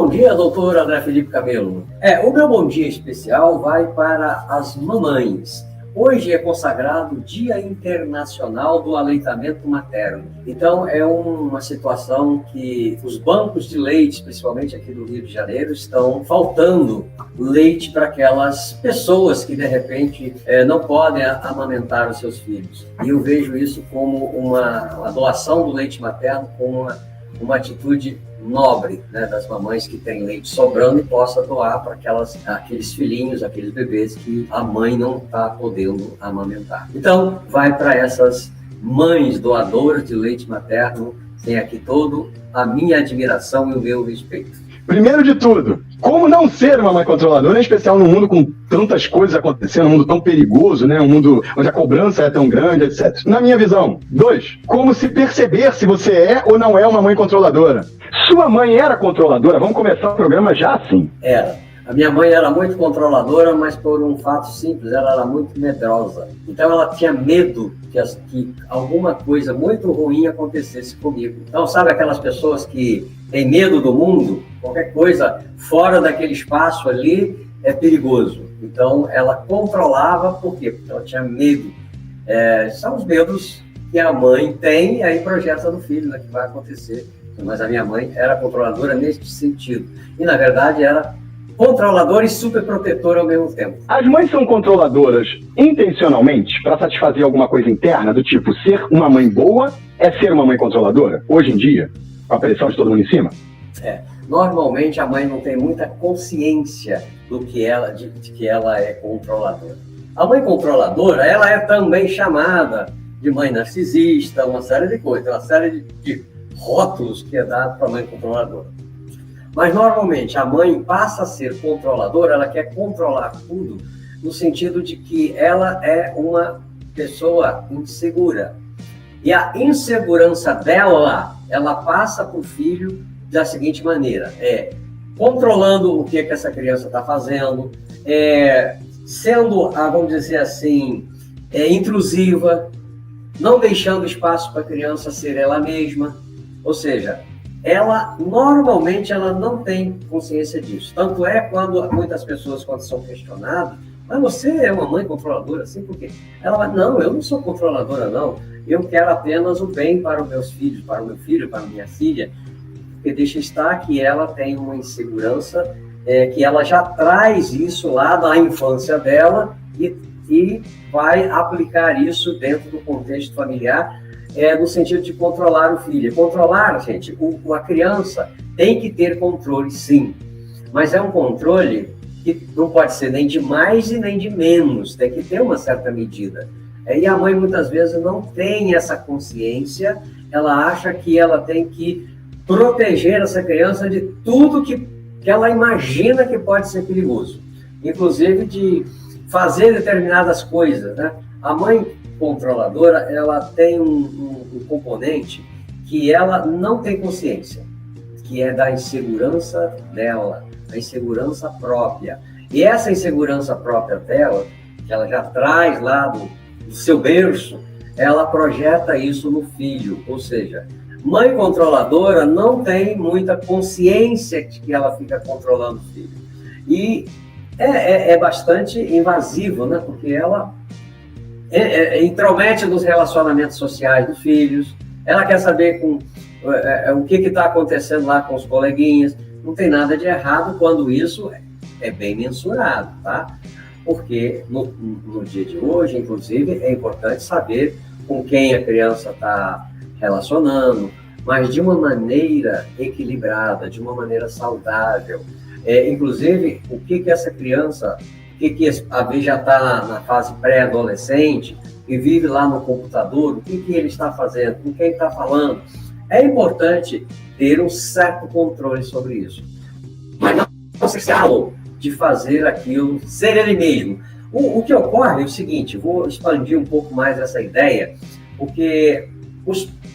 bom dia, doutor André Felipe Camelo. O meu bom dia especial vai para as mamães. Hoje é consagrado o Dia Internacional do Aleitamento Materno. Então, é uma situação que os bancos de leite, principalmente aqui do Rio de Janeiro, estão faltando leite para aquelas pessoas que, de repente, não podem amamentar os seus filhos. E eu vejo isso como uma doação do leite materno, como uma atitude nobre, né, das mamães que têm leite sobrando e possa doar para aqueles filhinhos, aqueles bebês que a mãe não está podendo amamentar. Então, vai para essas mães doadoras de leite materno, tem aqui toda a minha admiração e o meu respeito. Primeiro de tudo, como não ser uma mãe controladora, em especial num mundo com tantas coisas acontecendo, um mundo tão perigoso, né? Um mundo onde a cobrança é tão grande, etc. Na minha visão. 2, como se perceber se você é ou não é uma mãe controladora. Sua mãe era controladora? Vamos começar o programa já assim. Era. A minha mãe era muito controladora, mas por um fato simples, ela era muito medrosa. Então ela tinha medo que alguma coisa muito ruim acontecesse comigo. Então, sabe aquelas pessoas que têm medo do mundo? Qualquer coisa fora daquele espaço ali é perigoso. Então ela controlava, por quê? Porque ela tinha medo. São os medos que a mãe tem e aí projeta no filho, né, que vai acontecer. Mas a minha mãe era controladora neste sentido. E, na verdade, era controladora e superprotetora ao mesmo tempo. As mães são controladoras intencionalmente para satisfazer alguma coisa interna, do tipo, ser uma mãe boa é ser uma mãe controladora? Hoje em dia, com a pressão de todo mundo em cima? Normalmente a mãe não tem muita consciência de que ela é controladora. A mãe controladora, ela é também chamada de mãe narcisista, uma série de coisas, uma série de rótulos que é dado para a mãe controladora. Mas, normalmente, a mãe passa a ser controladora, ela quer controlar tudo, no sentido de que ela é uma pessoa insegura. E a insegurança dela, ela passa para o filho da seguinte maneira, controlando o que essa criança está fazendo, sendo, vamos dizer assim, intrusiva, não deixando espaço para a criança ser ela mesma. Ou seja, normalmente ela não tem consciência disso. Tanto é quando muitas pessoas, quando são questionadas, mas você é uma mãe controladora, assim, por quê? Ela vai, não, eu não sou controladora, não. Eu quero apenas o bem para os meus filhos, para o meu filho, para a minha filha, porque deixa estar que ela tem uma insegurança, que ela já traz isso lá da infância dela e vai aplicar isso dentro do contexto familiar, no sentido de controlar o filho. Controlar, gente, a criança tem que ter controle, sim, mas é um controle que não pode ser nem de mais e nem de menos, tem que ter uma certa medida. E a mãe, muitas vezes, não tem essa consciência, ela acha que ela tem que proteger essa criança de tudo que ela imagina que pode ser perigoso, inclusive de fazer determinadas coisas, né? A mãe controladora, ela tem um componente que ela não tem consciência, que é da insegurança dela, a insegurança própria. E essa insegurança própria dela, que ela já traz lá do seu berço, ela projeta isso no filho. Ou seja, mãe controladora não tem muita consciência de que ela fica controlando o filho. E é bastante invasivo, né? Porque ela intromete nos relacionamentos sociais dos filhos, ela quer saber o que está acontecendo lá com os coleguinhas. Não tem nada de errado quando isso é bem mensurado, tá? Porque no dia de hoje, inclusive, é importante saber com quem a criança está relacionando, mas de uma maneira equilibrada, de uma maneira saudável. Inclusive, o que essa criança, que a vez já está na fase pré-adolescente e vive lá no computador, o que ele está fazendo, com quem está falando. É importante ter um certo controle sobre isso. Mas não se escalou de fazer aquilo, ser ele mesmo. O que ocorre é o seguinte, vou expandir um pouco mais essa ideia, porque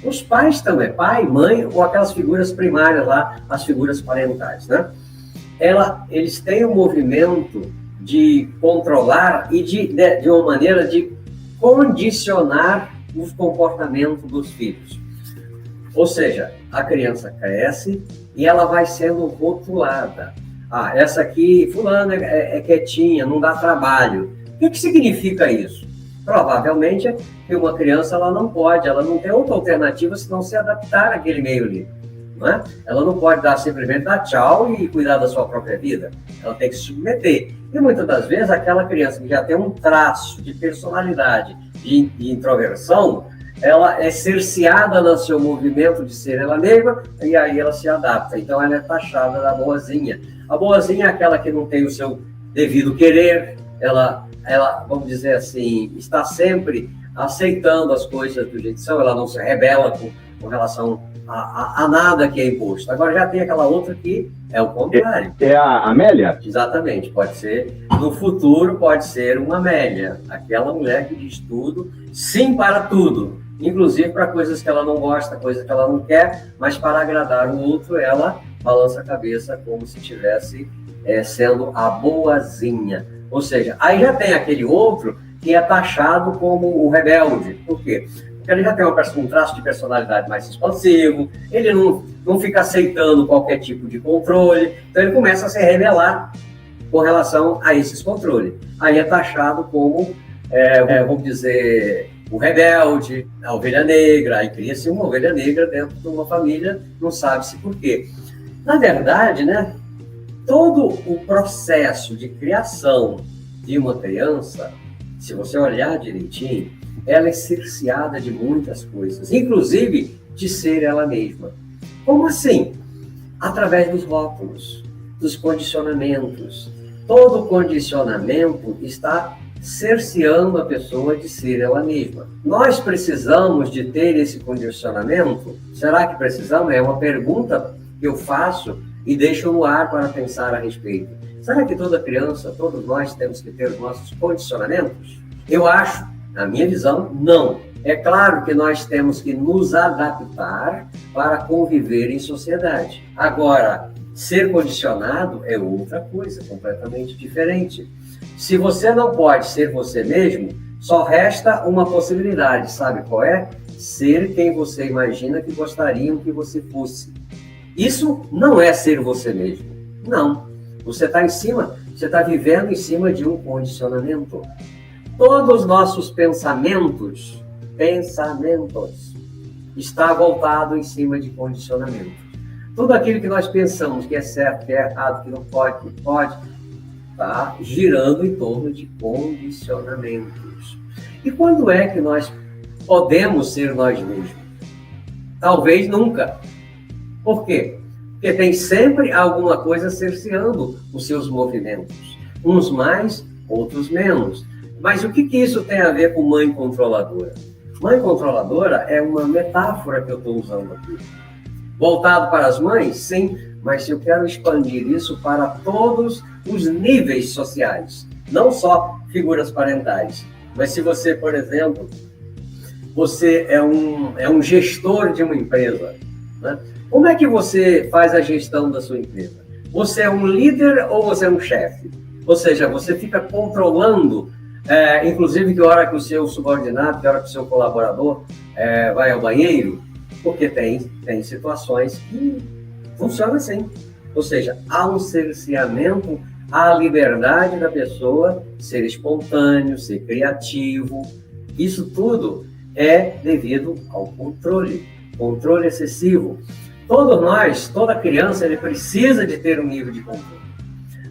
os pais também, pai, mãe, ou aquelas figuras primárias lá, as figuras parentais, né? Eles têm um movimento de controlar e de uma maneira de condicionar os comportamentos dos filhos. Ou seja, a criança cresce e ela vai sendo rotulada. Ah, essa aqui, fulana é quietinha, não dá trabalho. O que significa isso? Provavelmente que uma criança ela não tem outra alternativa senão se adaptar àquele meio ali. Não é? Ela não pode simplesmente dar tchau e cuidar da sua própria vida. Ela tem que se submeter. E muitas das vezes aquela criança que já tem um traço de personalidade, de introversão, ela é cerceada no seu movimento de ser ela mesma e aí ela se adapta. Então ela é taxada da boazinha. A boazinha é aquela que não tem o seu devido querer, ela, vamos dizer assim, está sempre aceitando as coisas do jeito que são, ela não se rebela com relação a nada que é imposto. Agora já tem aquela outra que é o contrário. É a Amélia? Exatamente, pode ser, no futuro pode ser uma Amélia, aquela mulher que diz tudo, sim para tudo, inclusive para coisas que ela não gosta, coisas que ela não quer, mas para agradar o outro, ela balança a cabeça como se estivesse sendo a boazinha. Ou seja, aí já tem aquele outro que é taxado como o rebelde. Por quê? Porque ele já tem um traço de personalidade mais expansivo, ele não fica aceitando qualquer tipo de controle, então ele começa a se rebelar com relação a esses controles. Aí é taxado como, vamos dizer, o rebelde, a ovelha negra, aí cria-se uma ovelha negra dentro de uma família, não sabe-se por quê. Na verdade, né, todo o processo de criação de uma criança, se você olhar direitinho, ela é cerceada de muitas coisas, inclusive de ser ela mesma. Como assim? Através dos rótulos, dos condicionamentos. Todo condicionamento está cerceando a pessoa de ser ela mesma. Nós precisamos de ter esse condicionamento? Será que precisamos? É uma pergunta que eu faço e deixo no ar para pensar a respeito. Será que toda criança, todos nós temos que ter os nossos condicionamentos? Eu acho, na minha visão, não. É claro que nós temos que nos adaptar para conviver em sociedade. Agora, ser condicionado é outra coisa, completamente diferente. Se você não pode ser você mesmo, só resta uma possibilidade, sabe qual é? Ser quem você imagina que gostariam que você fosse. Isso não é ser você mesmo. Não. Você está vivendo em cima de um condicionamento. Todos os nossos pensamentos, está voltado em cima de condicionamento. Tudo aquilo que nós pensamos que é certo, que é errado, que não pode, está girando em torno de condicionamentos. E quando é que nós podemos ser nós mesmos? Talvez nunca. Por quê? Porque tem sempre alguma coisa cerceando os seus movimentos. Uns mais, outros menos. Mas o que isso tem a ver com mãe controladora? Mãe controladora é uma metáfora que eu estou usando aqui. Voltado para as mães? Sim, mas eu quero expandir isso para todos os níveis sociais. Não só figuras parentais. Mas se você, por exemplo, você é um gestor de uma empresa, né? Como é que você faz a gestão da sua empresa? Você é um líder ou você é um chefe? Ou seja, você fica controlando, inclusive que hora que o seu subordinado, que hora que o seu colaborador vai ao banheiro, porque tem situações que funcionam assim. Ou seja, há um cerceamento à liberdade da pessoa ser espontâneo, ser criativo. Isso tudo é devido ao controle excessivo. Todos nós, toda criança, ele precisa de ter um nível de controle.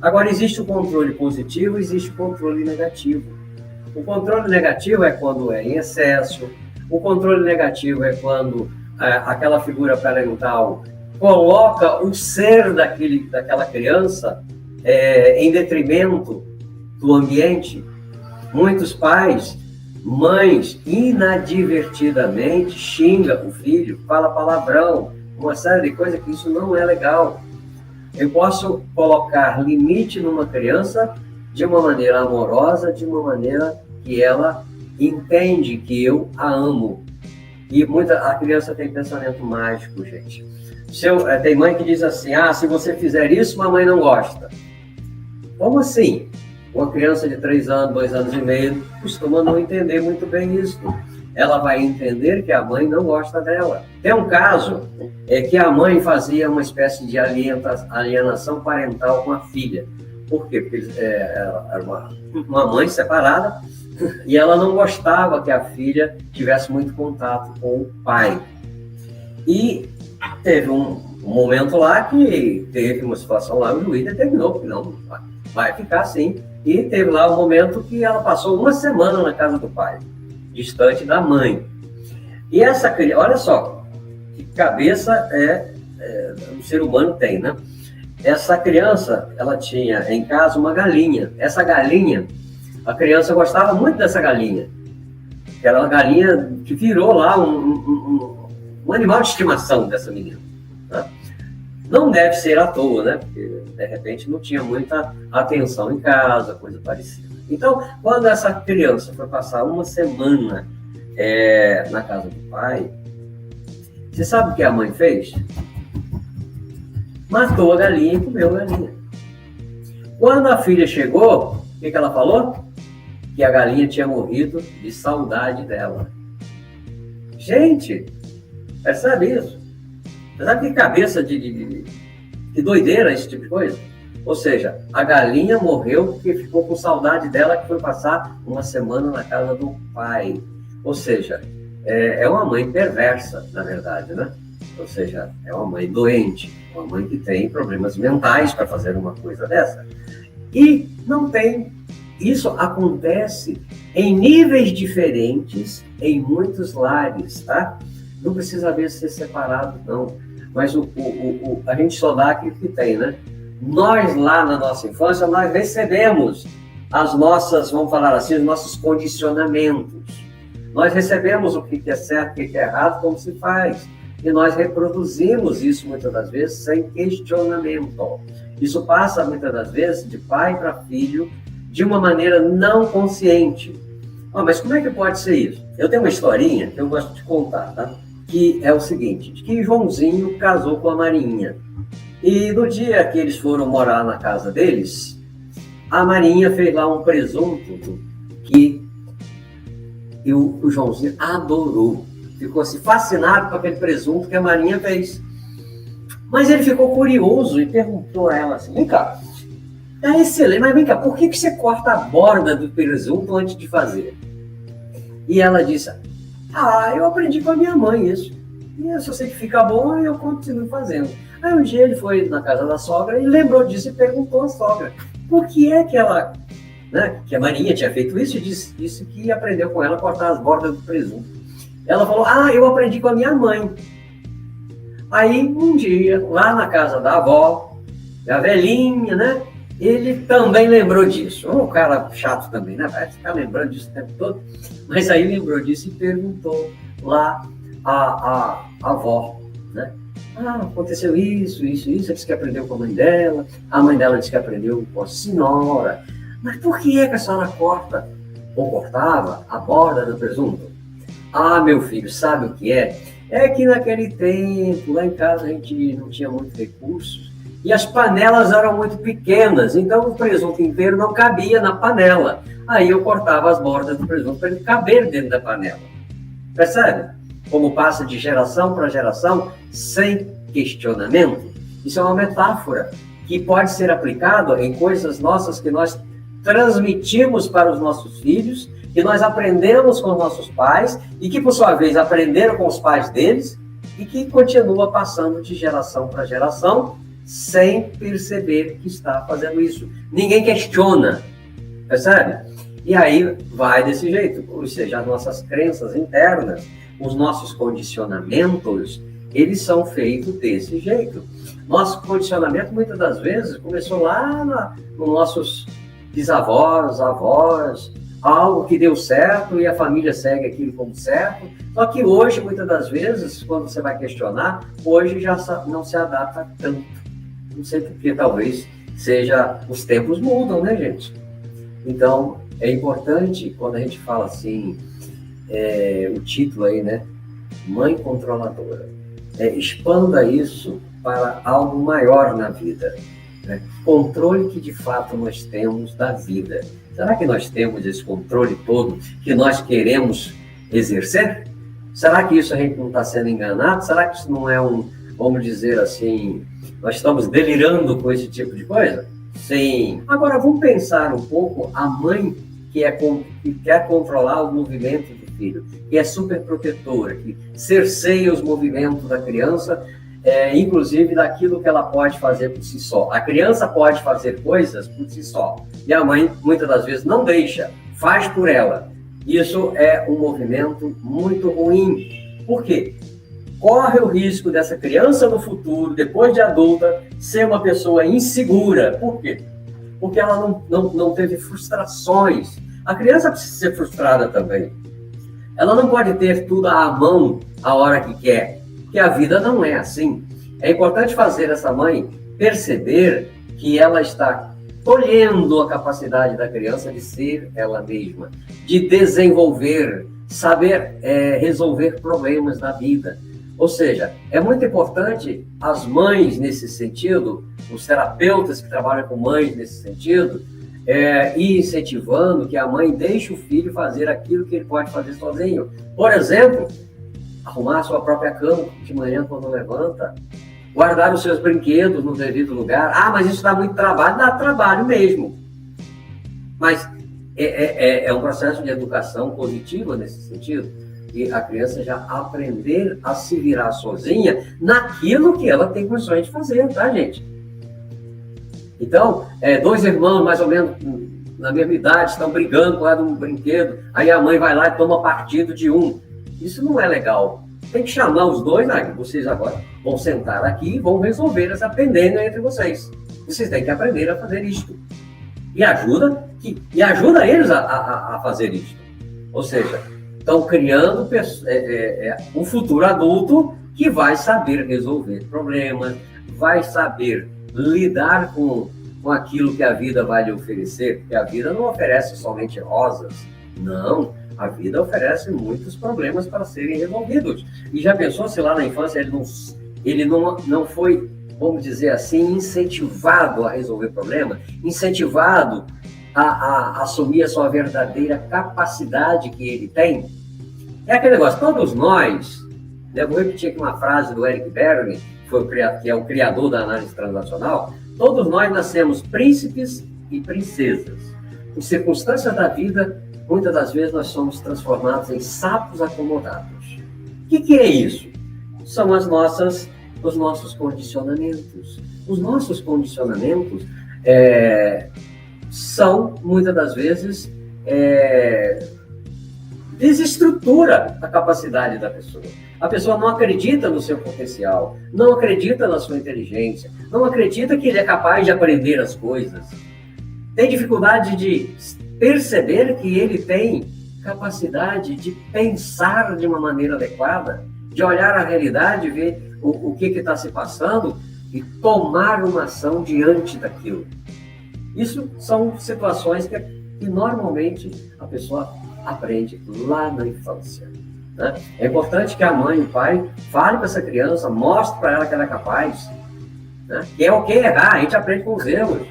Agora, existe o controle positivo, existe o controle negativo. O controle negativo é quando é em excesso. O controle negativo é quando aquela figura parental coloca o ser daquela criança em detrimento do ambiente. Muitos pais, mães, inadvertidamente xinga o filho, fala palavrão, uma série de coisas que isso não é legal. Eu posso colocar limite numa criança de uma maneira amorosa, de uma maneira que ela entende que eu a amo. E a criança tem pensamento mágico, gente. Tem mãe que diz assim, se você fizer isso, mamãe não gosta. Como assim? Uma criança de 3 anos, 2 anos e meio, costuma não entender muito bem isso. ela vai entender que a mãe não gosta dela. Tem um caso que a mãe fazia uma espécie de alienação parental com a filha. Por quê? Porque ela era uma mãe separada e ela não gostava que a filha tivesse muito contato com o pai. E teve um momento lá que teve uma situação lá, o juiz determinou que não vai ficar assim. E teve lá um momento que ela passou uma semana na casa do pai, distante da mãe. E essa criança, olha só, que cabeça o ser humano tem, né? Essa criança, ela tinha em casa uma galinha. Essa galinha, a criança gostava muito dessa galinha. Que era uma galinha que virou lá um animal de estimação dessa menina. Tá? Não deve ser à toa, né? Porque, de repente, não tinha muita atenção em casa, coisa parecida. Então, quando essa criança foi passar uma semana na casa do pai, você sabe o que a mãe fez? Matou a galinha e comeu a galinha. Quando a filha chegou, o que ela falou? Que a galinha tinha morrido de saudade dela. Gente, percebe isso? Você sabe que cabeça de doideira esse tipo de coisa? Ou seja, a galinha morreu porque ficou com saudade dela, que foi passar uma semana na casa do pai. Ou seja, é uma mãe perversa, na verdade, né? Ou seja, é uma mãe doente, uma mãe que tem problemas mentais para fazer uma coisa dessa. E não tem. Isso acontece em níveis diferentes em muitos lares, tá? Não precisa ver ser separado, não. Mas a gente só dá aquilo que tem, né? Nós, lá na nossa infância, nós recebemos as nossas, vamos falar assim, os nossos condicionamentos. Nós recebemos o que é certo, o que é errado, como se faz. E nós reproduzimos isso, muitas das vezes, sem questionamento. Isso passa, muitas das vezes, de pai para filho, de uma maneira não consciente. Mas como é que pode ser isso? Eu tenho uma historinha que eu gosto de contar, tá? Que é o seguinte, que Joãozinho casou com a Marinha. E no dia que eles foram morar na casa deles, a Marinha fez lá um presunto que o Joãozinho adorou. Ficou assim, fascinado com aquele presunto que a Marinha fez. Mas ele ficou curioso e perguntou a ela assim, vem cá, é excelente, mas vem cá, por que você corta a borda do presunto antes de fazer? E ela disse, eu aprendi com a minha mãe isso. E eu só sei que fica bom e eu continuo fazendo. Aí um dia ele foi na casa da sogra e lembrou disso e perguntou à sogra, por que é que ela, né, que a Marinha tinha feito isso e disse que aprendeu com ela a cortar as bordas do presunto. Ela falou, eu aprendi com a minha mãe. Aí um dia, lá na casa da avó, a velhinha, né, ele também lembrou disso. Um cara chato também, né? Vai ficar lembrando disso o tempo todo. Mas aí lembrou disso e perguntou lá a avó, né? Aconteceu isso. Ela disse que aprendeu com a mãe dela. A mãe dela disse que aprendeu com a senhora. Mas por que é que a senhora corta ou cortava a borda do presunto? Meu filho, sabe o que é? É que naquele tempo, lá em casa, a gente não tinha muitos recursos. E as panelas eram muito pequenas, então o presunto inteiro não cabia na panela. Aí eu cortava as bordas do presunto para ele caber dentro da panela. Percebe? Como passa de geração para geração sem questionamento. Isso é uma metáfora que pode ser aplicada em coisas nossas que nós transmitimos para os nossos filhos, que nós aprendemos com os nossos pais e que, por sua vez, aprenderam com os pais deles e que continua passando de geração para geração sem perceber que está fazendo isso. Ninguém questiona, percebe? E aí vai desse jeito, ou seja, as nossas crenças internas, os nossos condicionamentos, eles são feitos desse jeito. Nosso condicionamento, muitas das vezes, começou lá nos nossos bisavós, avós, algo que deu certo e a família segue aquilo como certo. Só que hoje, muitas das vezes, quando você vai questionar, hoje já não se adapta tanto. Não sei porque, talvez seja, os tempos mudam, né, gente? Então, é importante, quando a gente fala assim, o título aí, né, Mãe Controladora, expanda isso para algo maior na vida, né? Controle que de fato nós temos da vida. Será que nós temos esse controle todo que nós queremos exercer? Será que isso a gente não está sendo enganado? Será que isso não é vamos dizer assim, nós estamos delirando com esse tipo de coisa? Sim. Agora, vamos pensar um pouco a mãe que quer controlar o movimento do filho, que é super protetora, que cerceia os movimentos da criança, inclusive daquilo que ela pode fazer por si só. A criança pode fazer coisas por si só, e a mãe, muitas das vezes, não deixa, faz por ela. Isso é um movimento muito ruim. Por quê? Corre o risco dessa criança no futuro, depois de adulta, ser uma pessoa insegura. Por quê? Porque ela não teve frustrações. A criança precisa ser frustrada também. Ela não pode ter tudo à mão a hora que quer, porque a vida não é assim. É importante fazer essa mãe perceber que ela está tolhendo a capacidade da criança de ser ela mesma, de desenvolver, saber resolver problemas da vida. Ou seja, é muito importante as mães nesse sentido, os terapeutas que trabalham com mães nesse sentido, ir incentivando que a mãe deixe o filho fazer aquilo que ele pode fazer sozinho. Por exemplo, arrumar a sua própria cama de manhã quando levanta, guardar os seus brinquedos no devido lugar. Ah, mas isso dá muito trabalho. Dá trabalho mesmo. Mas é um processo de educação positiva nesse sentido. E a criança já aprender a se virar sozinha naquilo que ela tem condições de fazer, tá, gente? Então, dois irmãos mais ou menos na mesma idade estão brigando por causa de um brinquedo, aí a mãe vai lá e toma partido de um. Isso não é legal. Tem que chamar os dois, vocês agora vão sentar aqui e vão resolver essa pendência entre vocês. Vocês têm que aprender a fazer isto. E ajuda eles a fazer isto. Ou seja, estão criando um futuro adulto que vai saber resolver problemas, vai saber lidar com aquilo que a vida vai lhe oferecer, porque a vida não oferece somente rosas, não. A vida oferece muitos problemas para serem resolvidos. E já pensou se lá na infância ele não foi, vamos dizer assim, incentivado a resolver problemas, incentivado a assumir a sua verdadeira capacidade que ele tem? É aquele negócio, todos nós, eu vou repetir aqui uma frase do Eric Berne, que é o criador da análise transacional, todos nós nascemos príncipes e princesas. Por circunstâncias da vida, muitas das vezes nós somos transformados em sapos acomodados. O que é isso? São os nossos condicionamentos. Os nossos condicionamentos são, muitas das vezes, desestrutura a capacidade da pessoa. A pessoa não acredita no seu potencial, não acredita na sua inteligência, não acredita que ele é capaz de aprender as coisas. Tem dificuldade de perceber que ele tem capacidade de pensar de uma maneira adequada, de olhar a realidade, ver o que está se passando e tomar uma ação diante daquilo. Isso são situações que normalmente a pessoa aprende lá na infância. Né? É importante que a mãe e o pai falem para essa criança, mostre para ela que ela é capaz, né? Que é ok errar, a gente aprende com os erros.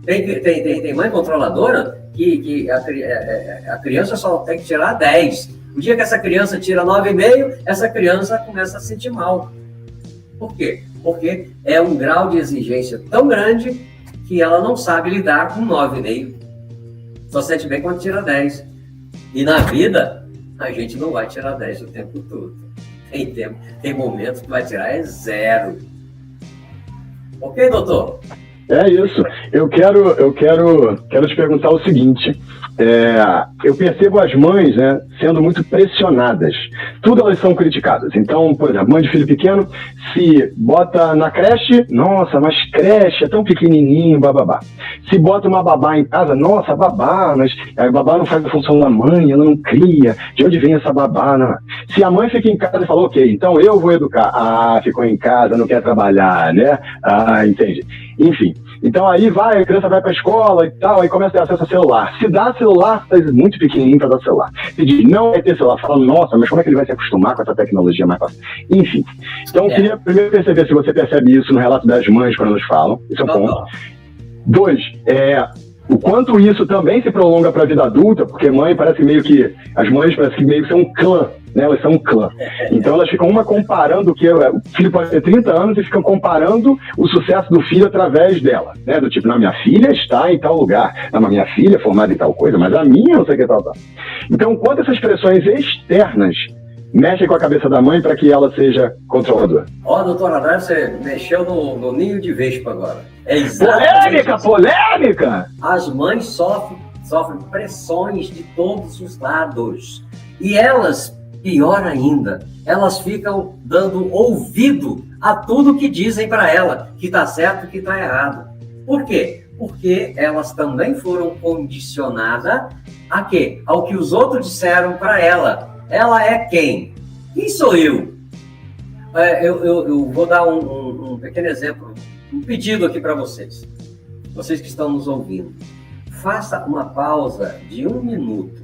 Tem mãe controladora que a criança só tem que tirar 10. O dia que essa criança tira 9,5, essa criança começa a se sentir mal. Por quê? Porque é um grau de exigência tão grande que ela não sabe lidar com 9,5. Só sente bem quando tira 10. E na vida, a gente não vai tirar 10 o tempo todo. Tem momentos que vai tirar 0. Ok, doutor? É isso. Eu quero te perguntar o seguinte. Eu percebo as mães, né, sendo muito pressionadas. Tudo elas são criticadas. Então, por exemplo, mãe de filho pequeno, se bota na creche, nossa, mas creche é tão pequenininho, bababá. Se bota uma babá em casa, nossa, babá, mas a babá não faz a função da mãe, ela não cria, de onde vem essa babá? Não. Se a mãe fica em casa e fala, ok, então eu vou educar. Ah, ficou em casa, não quer trabalhar, né? Ah, entendi. Enfim, então aí a criança vai pra escola e tal, aí começa a ter acesso a celular. Se dá celular, tá muito pequenininho pra dar celular. Se diz, não vai ter celular, fala, nossa, mas como é que ele vai se acostumar com essa tecnologia mais fácil? Enfim, então eu queria primeiro perceber se você percebe isso no relato das mães quando elas falam, isso é um ponto. 2, o quanto isso também se prolonga para a vida adulta, porque mãe parece meio que, as mães parece que meio que são um clã, né? Elas são um clã. Então elas ficam uma comparando que o filho pode ter 30 anos e ficam comparando o sucesso do filho através dela, né? Do tipo, não, minha filha está em tal lugar, não, mas minha filha é formada em tal coisa, mas a minha não sei o que tal. Então, quanto essas pressões externas mexem com a cabeça da mãe para que ela seja controladora? Ó, doutor André, você mexeu no ninho de vespa agora. É exatamente polêmica! As mães sofrem pressões de todos os lados. E elas, pior ainda, elas ficam dando ouvido a tudo que dizem para ela, que está certo e que está errado. Por quê? Porque elas também foram condicionadas a quê? Ao que os outros disseram para ela. Ela é quem? Quem sou eu? Eu vou dar um pequeno exemplo, um pedido aqui para vocês que estão nos ouvindo. Faça uma pausa de 1 minuto.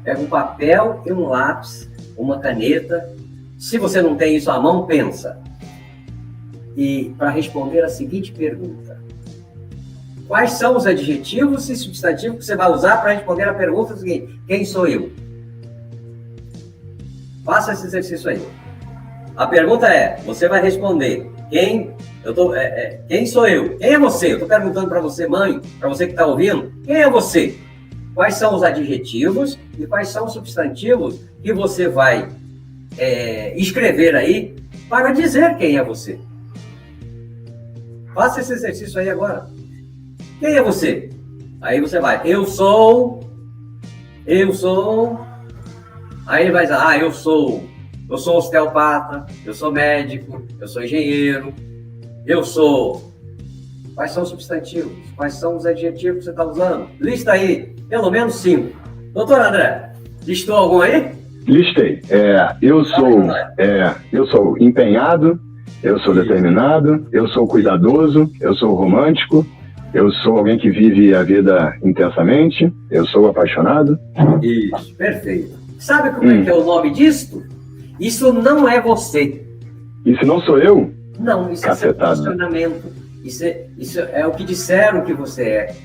Pega um papel e um lápis, uma caneta. Se você não tem isso à mão, pensa. E para responder a seguinte pergunta: quais são os adjetivos e substantivos que você vai usar para responder a pergunta seguinte: quem sou eu? Faça esse exercício aí. A pergunta é, você vai responder, quem sou eu? Quem é você? Eu estou perguntando para você, mãe, para você que está ouvindo, quem é você? Quais são os adjetivos e quais são os substantivos que você vai escrever aí para dizer quem é você? Faça esse exercício aí agora. Quem é você? Aí você vai, eu sou... Aí ele vai dizer, eu sou osteopata, eu sou médico, eu sou engenheiro, eu sou... Quais são os substantivos? Quais são os adjetivos que você está usando? Lista aí, pelo menos 5. Doutor André, listou algum aí? Listei. Eu sou empenhado, eu sou determinado, eu sou cuidadoso, eu sou romântico, eu sou alguém que vive a vida intensamente, eu sou apaixonado. Isso, perfeito. Sabe como é que é o nome disto? Isso não é você. Isso não sou eu? Não, isso Cacetada. É seu posicionamento. Isso é o que disseram que você é.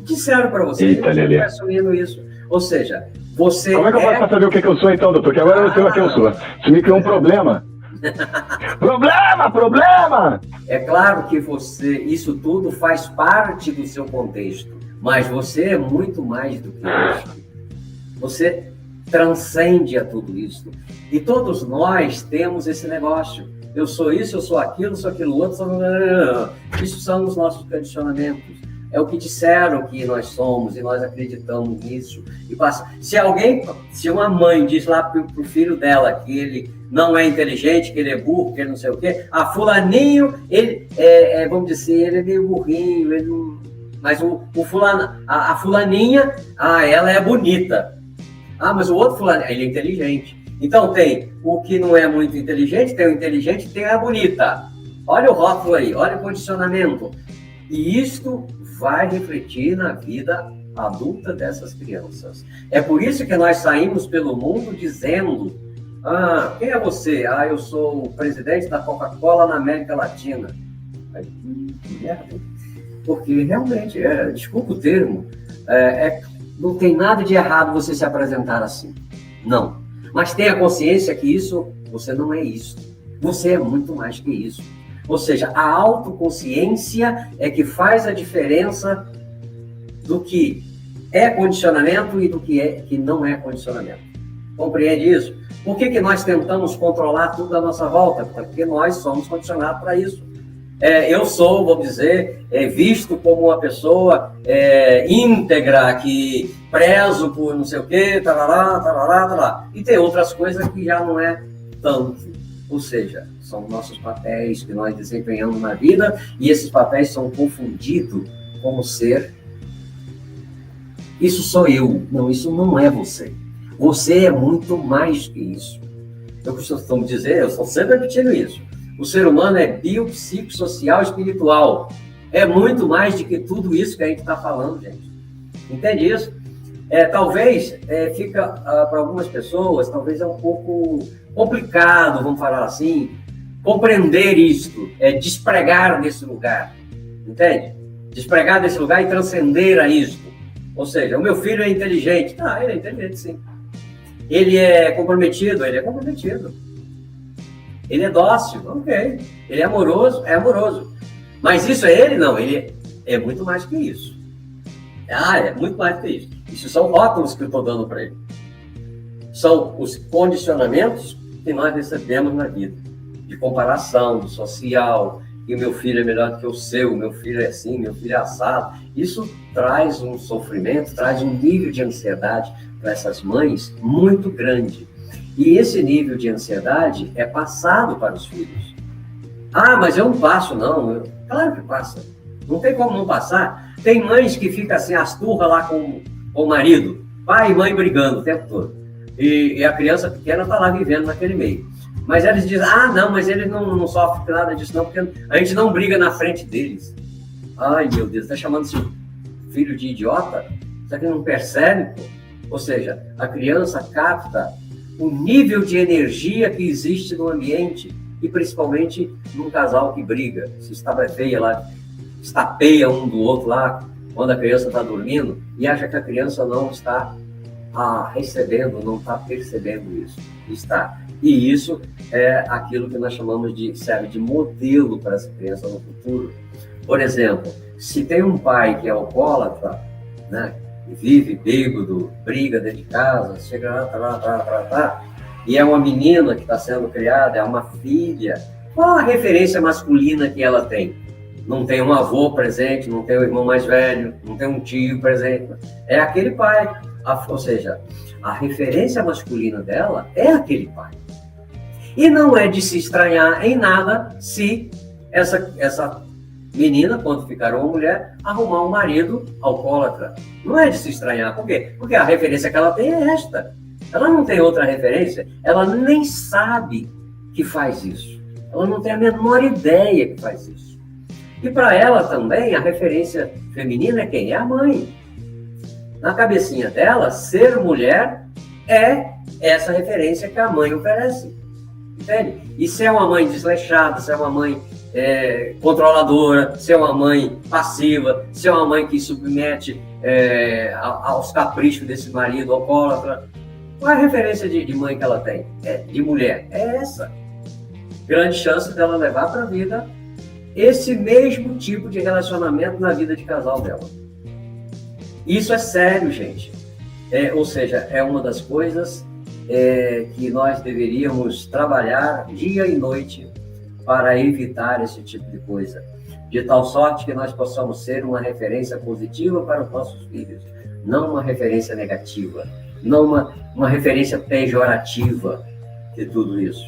Disseram para você. Eita, você Lelê. está assumindo isso. Ou seja, você Como é que eu posso saber o que eu sou então, doutor? Que agora eu sei o que eu sou. Isso me criou um problema. Problema! É claro que isso tudo faz parte do seu contexto, mas você é muito mais do que isso. Você transcende a tudo isso. E todos nós temos esse negócio. Eu sou isso, eu sou aquilo outro. Isso são os nossos condicionamentos. É o que disseram que nós somos e nós acreditamos nisso. E passa. Se uma mãe diz lá pro filho dela que ele não é inteligente, que ele é burro, que ele não sei o quê, fulaninho, ele vamos dizer, ele é meio burrinho, ele não... Mas a fulaninha, ela é bonita. Mas o outro fulano, ele é inteligente. Então tem o que não é muito inteligente, tem o inteligente e tem a bonita. Olha o rótulo aí, olha o condicionamento. E isto vai refletir na vida adulta dessas crianças. É por isso que nós saímos pelo mundo dizendo, quem é você? Eu sou o presidente da Coca-Cola na América Latina. Que merda. Porque realmente, desculpa o termo, não tem nada de errado você se apresentar assim. Não. Mas tenha consciência que você não é isso. Você é muito mais que isso. Ou seja, a autoconsciência é que faz a diferença do que é condicionamento e do que não é condicionamento. Compreende isso? Por que nós tentamos controlar tudo à nossa volta? Porque nós somos condicionados para isso. Eu sou, vamos dizer, visto como uma pessoa íntegra, que prezo por não sei o quê, tarará. E tem outras coisas que já não é tanto. Ou seja, são nossos papéis que nós desempenhamos na vida e esses papéis são confundidos como ser. Isso sou eu. Não, isso não é você. Você é muito mais que isso. Eu costumo dizer, eu estou sempre repetindo isso. O ser humano é biopsicossocial espiritual. É muito mais do que tudo isso que a gente está falando, gente. Entende isso? Talvez fica para algumas pessoas, talvez é um pouco complicado, vamos falar assim, compreender isto, despregar nesse lugar. Entende? Despregar desse lugar e transcender a isso. Ou seja, o meu filho é inteligente. Ah, ele é inteligente, sim. Ele é comprometido? Ele é comprometido. Ele é dócil? Ok. Ele é amoroso? É amoroso. Mas isso é ele? Não, ele é muito mais que isso. É muito mais que isso. Isso são rótulos que eu estou dando para ele. São os condicionamentos que nós recebemos na vida. De comparação, do social, que o meu filho é melhor do que o seu, meu filho é assim, meu filho é assado. Isso traz um sofrimento, traz um nível de ansiedade para essas mães muito grande. E esse nível de ansiedade é passado para os filhos. Ah, mas eu não passo, não. Claro que passa. Não tem como não passar. Tem mães que ficam assim, as turras lá com o marido, pai e mãe brigando o tempo todo. E a criança pequena está lá vivendo naquele meio. Mas eles dizem, não, mas eles não sofrem nada disso não, porque a gente não briga na frente deles. Ai, meu Deus, está chamando seu filho de idiota? Será que não percebe? Pô? Ou seja, a criança capta o nível de energia que existe no ambiente, e principalmente num casal que briga, se estabeleia lá, estapeia um do outro lá, quando a criança está dormindo, e acha que a criança não está recebendo, não está percebendo isso. Está. E isso é aquilo que nós chamamos serve de modelo para essa criança no futuro. Por exemplo, se tem um pai que é alcoólatra, né, vive bêbado, briga dentro de casa, chega lá, e é uma menina que está sendo criada, é uma filha, qual a referência masculina que ela tem? Não tem um avô presente, não tem um irmão mais velho, não tem um tio presente, é aquele pai. Ou seja, a referência masculina dela é aquele pai. E não é de se estranhar em nada se essa menina, quando ficar uma mulher, arrumar um marido alcoólatra. Não é de se estranhar. Por quê? Porque a referência que ela tem é esta. Ela não tem outra referência. Ela nem sabe que faz isso. Ela não tem a menor ideia que faz isso. E para ela também, a referência feminina é quem? É a mãe. Na cabecinha dela, ser mulher é essa referência que a mãe oferece. Entende? E se é uma mãe desleixada, se é uma mãe controladora, se é uma mãe passiva, se é uma mãe que submete aos caprichos desse marido alcoólatra, qual é a referência de mãe que ela tem? De mulher? É essa. Grande chance dela levar para a vida esse mesmo tipo de relacionamento na vida de casal dela. Isso é sério, gente. Ou seja, é uma das coisas que nós deveríamos trabalhar dia e noite para evitar esse tipo de coisa. De tal sorte que nós possamos ser uma referência positiva para os nossos filhos, não uma referência negativa, não uma referência pejorativa de tudo isso.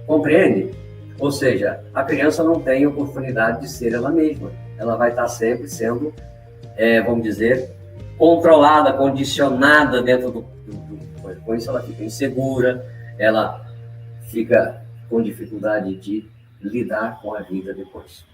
Compreende? Ou seja, a criança não tem oportunidade de ser ela mesma. Ela vai estar sempre sendo, vamos dizer, controlada, condicionada dentro do com isso ela fica insegura, ela fica com dificuldade de lidar com a vida depois.